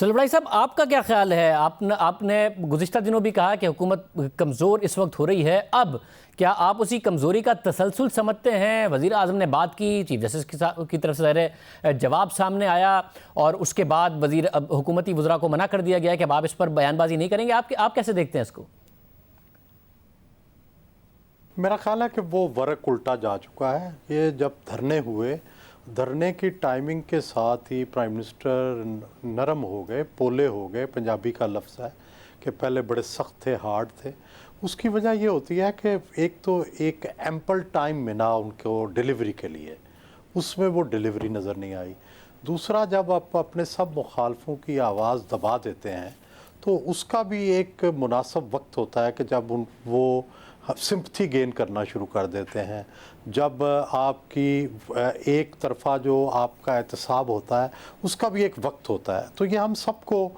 سلیم بھائی صاحب، آپ کا کیا خیال ہے؟ آپ نے گزشتہ دنوں بھی کہا کہ حکومت کمزور اس وقت ہو رہی ہے، اب کیا آپ اسی کمزوری کا تسلسل سمجھتے ہیں؟ وزیر اعظم نے بات کی، چیف جسٹس کی طرف سے ظاہر جواب سامنے آیا، اور اس کے بعد حکومتی وزراء کو منع کر دیا گیا کہ اب آپ اس پر بیان بازی نہیں کریں گے۔ آپ کیسے دیکھتے ہیں اس کو؟ میرا خیال ہے کہ وہ ورق الٹا جا چکا ہے۔ یہ جب دھرنے ہوئے، دھرنے کی ٹائمنگ کے ساتھ ہی پرائم منسٹر نرم ہو گئے، پولے ہو گئے، پنجابی کا لفظ ہے کہ پہلے بڑے سخت تھے، ہارڈ تھے۔ اس کی وجہ یہ ہوتی ہے کہ ایک ایمپل ٹائم ملا ان کو ڈیلیوری کے لیے، اس میں وہ ڈیلیوری نظر نہیں آئی۔ دوسرا، جب آپ اپنے سب مخالفوں کی آواز دبا دیتے ہیں تو اس کا بھی ایک مناسب وقت ہوتا ہے کہ جب وہ سمپتھی گین کرنا شروع کر دیتے ہیں، جب آپ کی ایک طرفہ جو آپ کا احتساب ہوتا ہے اس کا بھی ایک وقت ہوتا ہے۔ تو یہ ہم سب کو،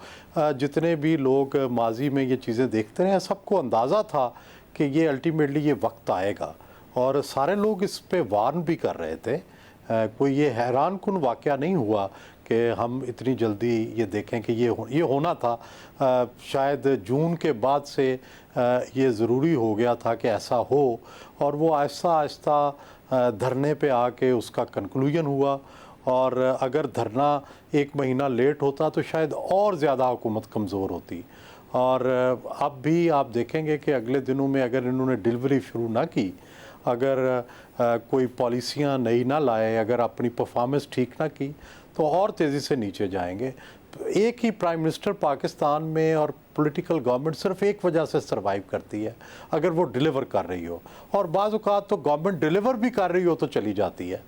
جتنے بھی لوگ ماضی میں یہ چیزیں دیکھتے ہیں، سب کو اندازہ تھا کہ یہ الٹیمیٹلی یہ وقت آئے گا، اور سارے لوگ اس پہ وارن بھی کر رہے تھے۔ کوئی یہ حیران کن واقعہ نہیں ہوا کہ ہم اتنی جلدی یہ دیکھیں کہ یہ ہونا تھا۔ شاید جون کے بعد سے یہ ضروری ہو گیا تھا کہ ایسا ہو، اور وہ آہستہ آہستہ دھرنے پہ آ کے اس کا کنکلوژن ہوا۔ اور اگر دھرنا ایک مہینہ لیٹ ہوتا تو شاید اور زیادہ حکومت کمزور ہوتی۔ اور اب بھی آپ دیکھیں گے کہ اگلے دنوں میں اگر انہوں نے ڈیلیوری شروع نہ کی، اگر کوئی پالیسیاں نئی نہ لائے، اگر اپنی پرفارمنس ٹھیک نہ کی، تو اور تیزی سے نیچے جائیں گے۔ ایک ہی پرائم منسٹر پاکستان میں اور پولیٹیکل گورنمنٹ صرف ایک وجہ سے سروائیو کرتی ہے، اگر وہ ڈیلیور کر رہی ہو، اور بعض اوقات تو گورنمنٹ ڈیلیور بھی کر رہی ہو تو چلی جاتی ہے۔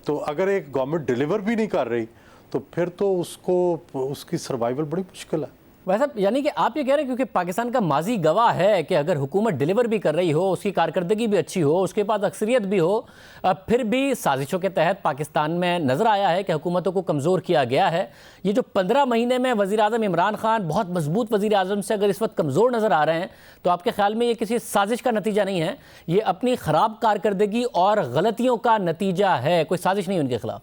تو اگر ایک گورنمنٹ ڈیلیور بھی نہیں کر رہی تو پھر تو اس کی سروائیول بڑی مشکل ہے۔ ویسے یعنی کہ آپ یہ کہہ رہے ہیں کیونکہ پاکستان کا ماضی گواہ ہے کہ اگر حکومت ڈیلیور بھی کر رہی ہو، اس کی کارکردگی بھی اچھی ہو، اس کے پاس اکثریت بھی ہو، پھر بھی سازشوں کے تحت پاکستان میں نظر آیا ہے کہ حکومتوں کو کمزور کیا گیا ہے۔ یہ جو 15 مہینے میں وزیر اعظم عمران خان بہت مضبوط وزیر اعظم سے اگر اس وقت کمزور نظر آ رہے ہیں، تو آپ کے خیال میں یہ کسی سازش کا نتیجہ نہیں ہے، یہ اپنی خراب کارکردگی اور غلطیوں کا نتیجہ ہے، کوئی سازش نہیں ان کے خلاف؟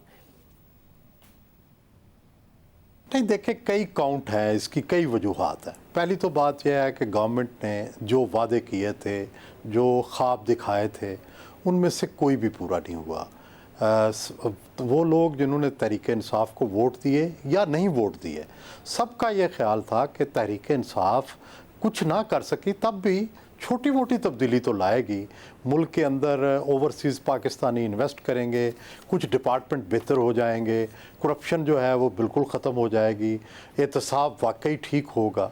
نہیں، دیکھیں، کئی کاؤنٹ ہے اس کی، کئی وجوہات ہیں۔ پہلی تو بات یہ ہے کہ گورنمنٹ نے جو وعدے کیے تھے، جو خواب دکھائے تھے، ان میں سے کوئی بھی پورا نہیں ہوا۔ وہ لوگ جنہوں نے تحریک انصاف کو ووٹ دیے یا نہیں ووٹ دیے، سب کا یہ خیال تھا کہ تحریک انصاف کچھ نہ کر سکی تب بھی چھوٹی موٹی تبدیلی تو لائے گی۔ ملک کے اندر اوورسیز پاکستانی انویسٹ کریں گے، کچھ ڈپارٹمنٹ بہتر ہو جائیں گے، کرپشن جو ہے وہ بالکل ختم ہو جائے گی، احتساب واقعی ٹھیک ہوگا۔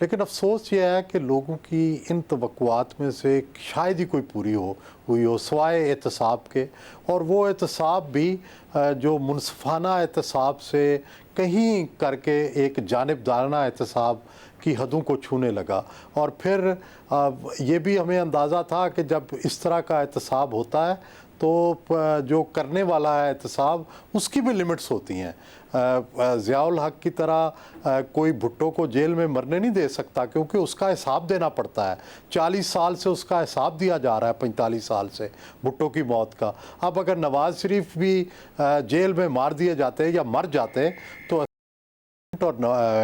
لیکن افسوس یہ ہے کہ لوگوں کی ان توقعات میں سے شاید ہی کوئی پوری ہوئی ہو سوائے احتساب کے، اور وہ احتساب بھی جو منصفانہ احتساب سے کہیں کر کے ایک جانبدارانہ احتساب کی حدوں کو چھونے لگا۔ اور پھر یہ بھی ہمیں اندازہ تھا کہ جب اس طرح کا احتساب ہوتا ہے تو جو کرنے والا ہے احتساب، اس کی بھی لمٹس ہوتی ہیں۔ ضیاء الحق کی طرح کوئی بھٹو کو جیل میں مرنے نہیں دے سکتا، کیونکہ اس کا حساب دینا پڑتا ہے۔ 40 سال سے اس کا حساب دیا جا رہا ہے، 45 سال سے بھٹو کی موت کا۔ اب اگر نواز شریف بھی جیل میں مار دیے جاتے یا مر جاتے تو اور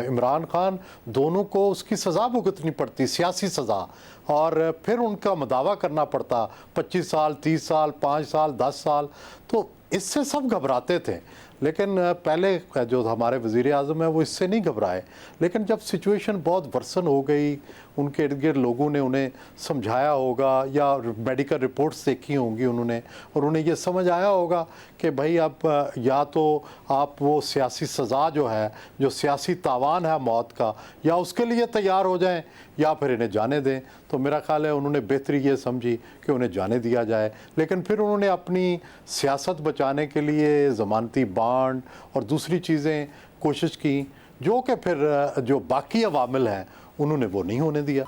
عمران خان دونوں کو اس کی سزا بھگتنی پڑتی، سیاسی سزا، اور پھر ان کا مداوع کرنا پڑتا 25 سال، 30 سال، 5 سال، 10 سال۔ تو اس سے سب گھبراتے تھے، لیکن پہلے جو ہمارے وزیر اعظم ہیں وہ اس سے نہیں گھبرائے۔ لیکن جب سچویشن بہت ورسن ہو گئی، ان کے ارد گرد لوگوں نے انہیں سمجھایا ہوگا یا میڈیکل رپورٹس دیکھی ہوں گی انہوں نے، اور انہیں یہ سمجھ آیا ہوگا کہ بھائی اب یا تو آپ وہ سیاسی سزا جو ہے، جو سیاسی تاوان ہے موت کا، یا اس کے لیے تیار ہو جائیں یا پھر انہیں جانے دیں۔ تو میرا خیال ہے انہوں نے بہتری یہ سمجھی کہ انہیں جانے دیا جائے، لیکن پھر انہوں نے اپنی سیاست بچانے کے لیے ضمانتی بانڈ اور دوسری چیزیں کوشش کی، جو کہ پھر جو باقی عوامل ہیں انہوں نے وہ نہیں ہونے دیا۔